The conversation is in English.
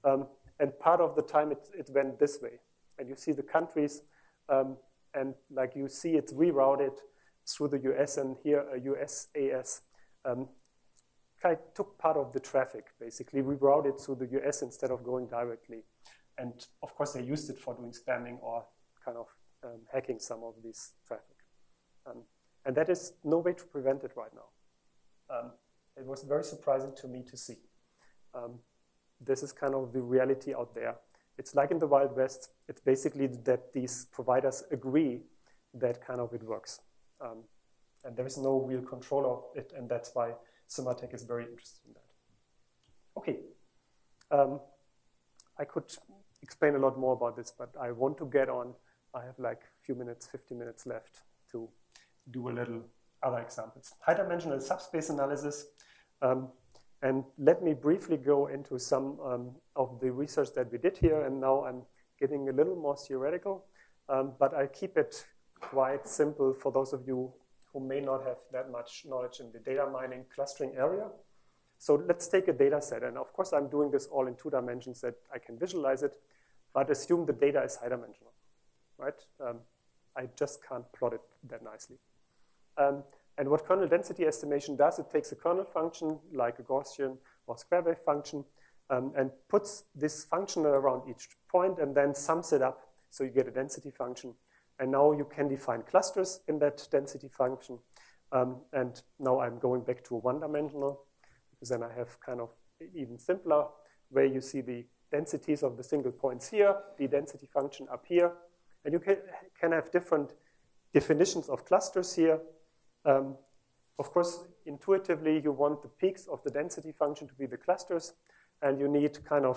And part of the time it went this way. And you see the countries, and like you see it's rerouted through the US, and here a USAS kind of took part of the traffic, basically rerouted through the US instead of going directly. And of course they used it for doing spamming or kind of hacking some of this traffic. And that is no way to prevent it right now. It was very surprising to me to see. This is kind of the reality out there. It's like in the Wild West. It's basically that these providers agree that kind of it works. And there is no real control of it, and that's why Symantec is very interested in that. Okay. I could explain a lot more about this, but I want to get on. I have like a few minutes, 50 minutes left to do a little other examples. High-dimensional subspace analysis. And let me briefly go into some of the research that we did here. And now I'm getting a little more theoretical, but I keep it quite simple for those of you who may not have that much knowledge in the data mining clustering area. So let's take a data set. And of course, I'm doing this all in 2 dimensions that I can visualize it, but assume the data is high-dimensional, right? I just can't plot it that nicely. And what kernel density estimation does, it takes a kernel function like a Gaussian or square wave function and puts this function around each point and then sums it up so you get a density function. And now you can define clusters in that density function. And now I'm going back to a 1-dimensional because then I have kind of even simpler where you see the densities of the single points here, the density function up here. And you can have different definitions of clusters here. Of course, intuitively, you want the peaks of the density function to be the clusters, and you need kind of